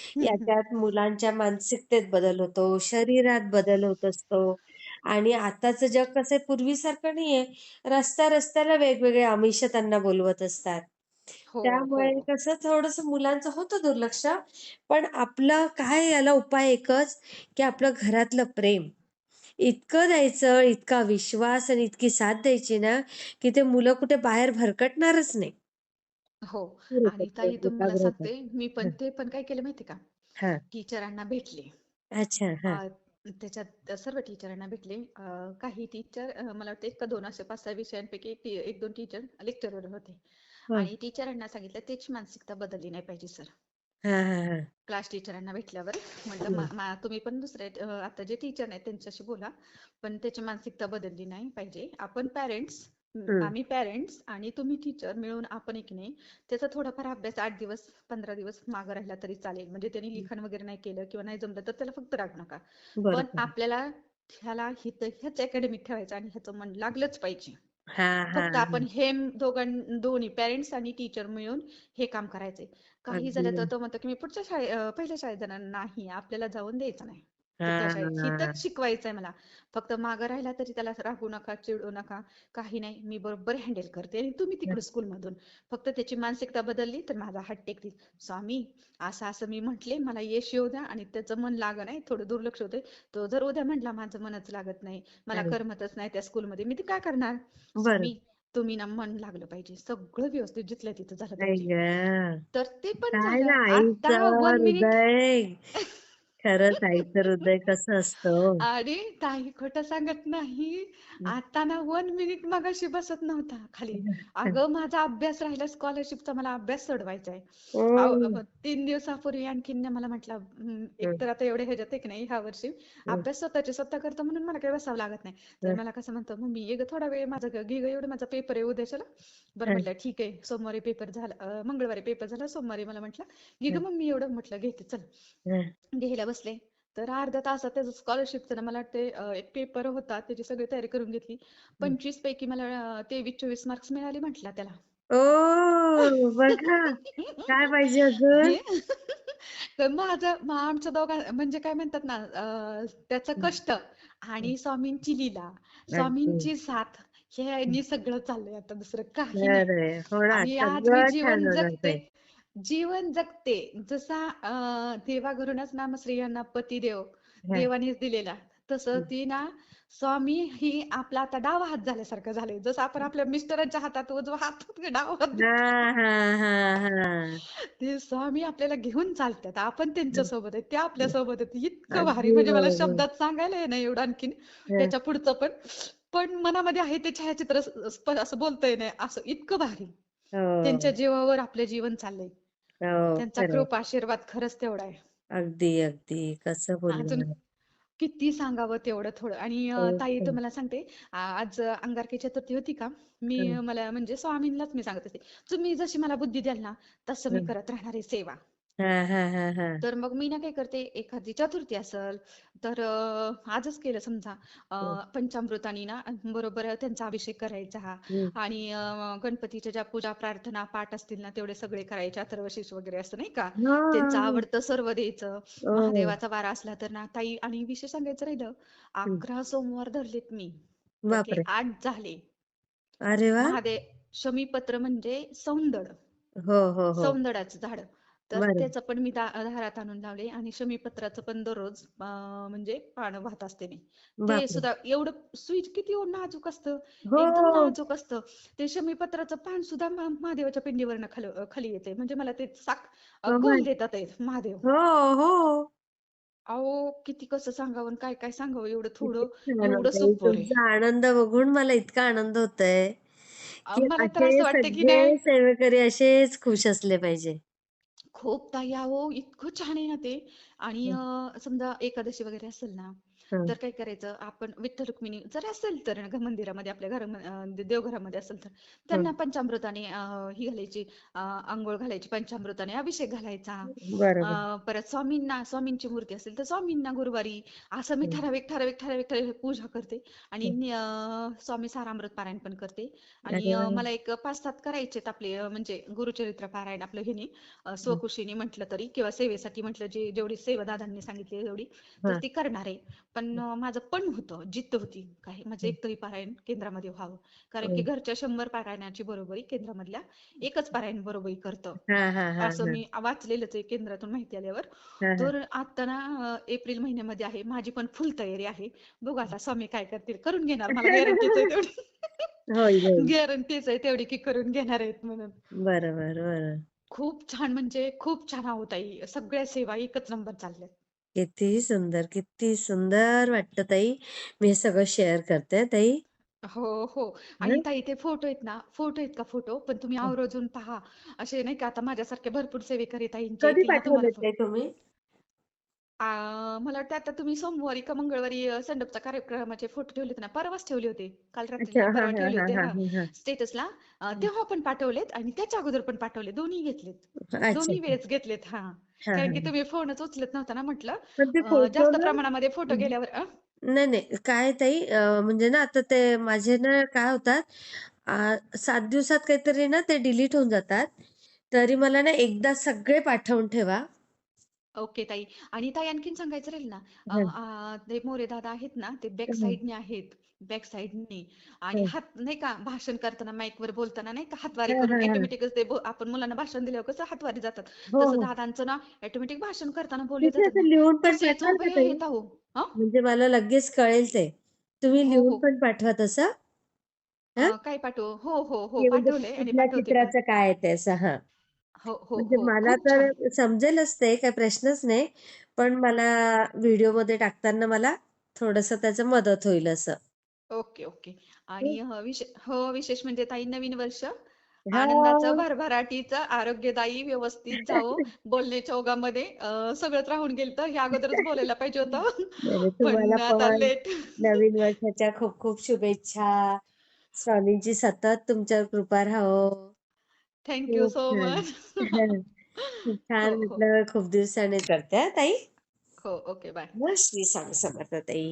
हम्म, हम्म. याच्यात मुलांच्या मानसिकतेत बदल होतो, शरीरात बदल होत असतो आणि आताचं जग कसं आहे, पूर्वीसारखं नाहीये. रस्त्या-रस्त्याला वेगवेगळे आमिष त्यांना बोलवत असतात. हो, हो. त्यामुळे कसं थोडंसं मुलांचं होतं दुर्लक्ष. पण आपलं काय याला उपाय एकच, की आपलं घरातलं प्रेम इतकं द्यायचं, इतका विश्वास आणि इतकी साथ द्यायची ना, की ते मुलं कुठे बाहेर भरकटणारच नाही. हो. बरोबर, आणि ताई तुम्ही मला एकाग्र होतात. सांगते, मी पण हं, ते पण काय केलं माहिती का, हां. टीचरांना भेटले. अच्छा. हां. अ, त्याच्यात सर्व टीचरांना भेटले. काही टीचर, मला वाटतं 1 का 2 असे 5-6 विषयांपैकी 1-2 टीचर लेक्चरर होते. हं. आणि टीचरांना सांगितलं त्याची मानसिकता बदलली नाही पाहिजे सर. हां, हां, हां. क्लास टीचरांना भेटल्यावर म्हटलं, हं, तुम्ही पण दुसरे आता जे टीचर आहेत त्यांच्याशी बोला, पण त्याची मानसिकता बदलली नाही पाहिजे. आपण पॅरेंट्स, हं. आम्ही पॅरेंट्स आणि तुम्ही टीचर मिळून आपण एक नाही, त्याचा थोडाफार अभ्यास 8 दिवस 15 दिवस मागं राहिला तरी चालेल. म्हणजे त्यांनी लिखाण वगैरे नाही केलं किंवा नाही जमलं तर त्याला फक्त रागू नका. पण बरोबर. आपल्याला ह्याला ह्याच अकॅडमीत ठेवायचं आणि ह्याचं मन लागलंच पाहिजे. हां, हां, फक्त आपण हां. हे दोन्ही पॅरेंट्स आणि टीचर मिळून हे काम करायचंय. काही झालं तर अगदी. तो म्हणतो की मी पुढच्या पहिल्या शाळेत जाणार नाही, आपल्याला जाऊन द्यायचं नाही तिथल्या शाळेत, हां. हिथंच शिकवायचंय मला. फक्त मागं राहिला तरी त्याला रागवू नका, चिडू नका, काही नाही, मी बरोबर हँडल करते आणि तुम्ही तिकडे स्कूलमधून फक्त त्याची मानसिकता बदलली तर माझा हात टेकतील. स्वामी, असं असं मी म्हटले, मला यश येऊ द्या आणि त्याचं मन लागत नाही, थोडं दुर्लक्ष होते. तो जर उद्या म्हटला माझं मनच लागत नाही, मला अरे, करमतच नाही त्या स्कूलमध्ये, मी ते काय करणार? बरं. स्वामी, तुम्ही ना मन लागलं पाहिजे, सगळं व्यवस्थित जिथल्या तिथं झालं आई पाहिजे. गं! तर ते पण काय झालं. ना आता आईचं 1 मिनिट. हृदय, खरंच आईचं हृदय कसं असतं हो. आणि काही खोटं सांगत नाही. हं, आता ना 1 मिनिट मगाशी बसत नव्हता खाली. अगं माझा अभ्यास राहिला स्कॉलरशिपचा, मला अभ्यास सोडवायचा आहे. हं, 3 दिवसापूर्वी आणखीन मला म्हटलं, एक हं, तर आता एवढे ह्याच्यात आहे की नाही ह्या वर्षी हं, अभ्यास स्वतःचे स्वतः करतो म्हणून मला काही बसावं लागत नाही. तर हं, मला कसं म्हणतो, मम्मी ये ग थोडा वेळ माझा, घे ग एवढं, माझा पेपर आहे उद्याच्याला. बरं हं, म्हटलं ठीक आहे. सोमवारी पेपर झाला, मंगळवारी पेपर झाला, सोमवारी मला म्हटलं घे ग हं, मम्मी एवढं, म्हटलं घेते चल. हं, घ्यायला बसले. तर अर्ध्या तासात त्याचं स्कॉलरशिपचं ना, मला वाटते एक पेपर होता, त्याची सगळी तयारी करून घेतली. हं. 25 पैकी मला 23-24 मार्क्स मिळाले म्हटला त्याला. ओह! बघा, काय पाहिजे अजून? हे तर मग आमच्या दोघां म्हणजे काय म्हणतात ना, त्याचं हं, कष्ट हं. आणि स्वामींची लीला, अगदी. स्वामींची साथ, ह्यानी सगळं चाललंय, आता दुसरं काही नाही. खरंय. होणार. आणि आज मी सगळं छान जीवन होणार जगते, ताई. जीवन जगते. जसा देवाघरूनच नामस्त्रियांना पतिदेव हां. देवानेच दिलेला, तसं हं. ती ना, स्वामी ही आपला आता डावा हात झाल्यासारखं झालंय. जसं आपण आपल्या मिस्टरांच्या हातात उजवा हात, डावा हात देतो. हां, हां, हां, हां. ते स्वामी आपल्याला घेऊन चालतात, आपण त्यांच्या हं, सोबत आहे, ते आपल्या हं. सोबत आहेत. इतकं भारी, अगदी म्हणजे मला बरोबर. शब्दात सांगायला आहे ना एवढं आणखीन, हं. ह्याच्या पुढचं पण. पण मनामध्ये आहे ते छायाचित्र, असं बोलता येईल असं इतकं भारी. त्यांच्या हो, जीवावर आपलं जीवन चाललंय. हो. त्यांचा खरंय. कृपा आशीर्वाद खरंच तेवढा आहे. अगदी, अगदी. कसं अजून बोललात. किती सांगावं तेवढं थोडं. आणि हो, ताई हो. तुम्हाला सांगते, आज अंगारकी चतुर्थी होती का, मी हं, मला म्हणजे स्वामींनाच मी सांगत असते, तुम्ही जशी मला बुद्धी द्याल ना, तसं मी हं. करत राहणार आहे सेवा. हां, हां, हां, हां. तर मग मी ना काय करते, एखादी चतुर्थी असल तर आजच केलं समजा हं, पंचामृताने ना बरोबर त्यांचा अभिषेक करायचा हं. आणि गणपतीच्या ज्या पूजा प्रार्थना पाठ असतील ना तेवढे सगळे करायचे, अथर्वशीर्ष वगैरे असतं नाही का, हां, त्यांचं हां, हां. आवडतं सर्व द्यायचं. ओह! महादेवाचा वारा असला तर ना ताई, आणि विशेष सांगायचं राहिलं, हं. 11 सोमवार धरलेत मी, त्यातले बापरे! 8 झाले. अरे वाह! महादेव शमीपत्र म्हणजे सौंदड, हो, हो, हो. सौंदडाचं झाड. तर बरं. त्याचं पण मी दारात आणून लावले आणि शमीपत्राचं पण दररोज म्हणजे पानं वाहत असते मी. ते बापरे! सुद्धा एवढं स्वीट किती नाजूक असतं, हो, एकदम हो. नाजूक असतं. ते शमीपत्राचं पान सुद्धा महादेवाच्या पिंडीवरनं खाली येते. म्हणजे मला ते कौल कमाल. देतात आहे महादेव. हो, हो. अहो किती कसं सांगावं आणि काय काय सांगावं, एवढं किती थोडं छान एवढं होतं. सोपं रे. तुमचा आनंद बघून मला इतका आनंद होतोय, की मला तर असे असं वाटतं की सगळे नाही, सेवेकरी असेच खुश असले पाहिजे. खूप ताई अहो इतकं छान आहे ना ते. आणि हं, समजा एकादशी वगैरे असेल ना, हं, तर काय करायचं आपण, विठ्ठल रुक्मिणी जर असेल तर मंदिरामध्ये आपल्या देवघरामध्ये असेल तर हं. त्यांना पंचामृताने ही घालायची, अंघोळ घालायची, पंचामृताने अभिषेक घालायचा. बरोबर. परत स्वामींची मूर्ती असेल तर स्वामींना गुरुवारी असं मी हं, ठराविक ठराविक ठराविक ठराविक पूजा करते. आणि हं. स्वामी सारामृत पारायण पण करते. आणि अरे वाह! मला एक 5-7 करायचेत आपले, म्हणजे गुरुचरित्र पारायण आपलं हे हं. स्वखुशीने म्हटलं तरी किंवा सेवेसाठी म्हटलं, जेवढी सेवा दादांनी सांगितली तेवढी, तर हां. ती करणार आहे. पण माझं पण होतं, जिद्द होती काय माझं हं. एकतरी पारायण केंद्रामध्ये व्हावं. कारण की हं. घरच्या 100 पारायणाची बरोबरी केंद्रामधल्या एकच पारायण बरोबरी करतं. हां, हां, हां, असं हां. मी वाचलेलंच आहे केंद्रातून माहिती आल्यावर. हां, हां. तर आता ना एप्रिल महिन्यामध्ये आहे, माझी पण फुल तयारी आहे. बघू आता स्वामी काय करतील, करून घेणार, मला गॅरंटीच आहे तेवढी. होईल, होईल. गॅरंटीच आहे तेवढी की करून घेणार आहेत म्हणून. बरोबर, बरोबर. खूप छान, म्हणजे खूप छान आहो ताई. सगळ्या सेवा एकच नंबर चालल्यात. किती सुंदर, किती सुंदर वाटतं ताई. मी हे सगळं शेअर करते ताई. हो, हो. आणि हं. ताई ते फोटो आहेत ना, फोटो आहेत का फोटो, पण तुम्ही आवर्जून पहा. असे नाही का, आता माझ्यासारखे भरपूर सेवेकरी ताईंचे कधी येतील ना तुम्हाला पाठवलेत ताई तुम्ही? मला वाटतं आता तुम्ही सोमवारी का मंगळवारी संडपचा कार्यक्रमाचे फोटो ठेवलेत ना, परवाच ठेवले होते. काल रात्री अच्छा. नाही, हां, परवा हां, ठेवले हां, होते हां, हां, हां, हां. स्टेटसला. हं. तेव्हा पण पाठवलेत आणि त्याच्या अगोदर पण पाठवले. दोन्ही घेतलेत. अच्छा, दोन्ही अच्छा. वेळेस घेतलेत हां. हां, कारण की हां. तुम्ही फोनच उचलत नव्हता ना म्हटलं. पण ते फोटो जास्त ना प्रमाणामध्ये फोटो गेल्यावर नाही, नाही. काय ताई म्हणजे ना आता ते माझे ना काय होतात 7 दिवसात काहीतरी ना ते डिलीट होऊन जातात. तरी मला ना एकदा सगळे पाठवून ठेवा. ओके ताई. आणि ताई आणखीन सांगायचं राहील ना, हं, ते मोरे दादा आहेत ना, ते बॅक हं, साइडने आहेत. बॅक साइडने. आणि हं. हात नाही का, भाषण करताना माईकवर बोलताना नाही का, हातवारे हां, करून हां, हां. ऑटोमॅटिकच ते आपण मुलांना भाषण दिल्यावर कसं हातवारे जातात. हो, तसं हो. दादांचं ना ऑटोमॅटिक भाषण करताना बोलले तिथे जातात असं ना, लिहून पण तसेच पाठवाल का उभे ताई? आहेत अहो. हं? म्हणजे मला लगेच कळेल ते. तुम्ही हो, लिहून हो. पण पाठवा तसं? हं? काय पाठवू? हो, हो, हो. की म्हणजे पाठवलंय आणि कुठल्या पाठवते पण. चित्राचं काय आहे ते असं? हां. हो, हो, म्हणजे हो. मला खूप तर छान. समजेलच ते काही प्रश्नच नाही. पण मला व्हिडिओमध्ये टाकताना मला थोडंसं त्याचं मदत होईल असं. Okay, okay. आणि विशेष म्हणजे ताई नवीन वर्ष आनंदाचं, हां. भरभराटीचं, आरोग्यदायी, व्यवस्थित जावो. बोलण्याच्या ओघामध्ये सगळंच राहून गेलं, हे अगोदरच बोलायला पाहिजे होतं. नाही, नाही. तुम्हाला पण आता पण लेट. नवीन वर्षाच्या खूप खूप शुभेच्छा. स्वामींची सतत तुमच्यावर कृपा राहो. थँक यू खूप सो छान. मच. खूप हो, छान हो. म्हटलं खूप दिवसाने करते हां ताई. हो, ओके. बाय. मग श्री स्वामी समर्थ ताई.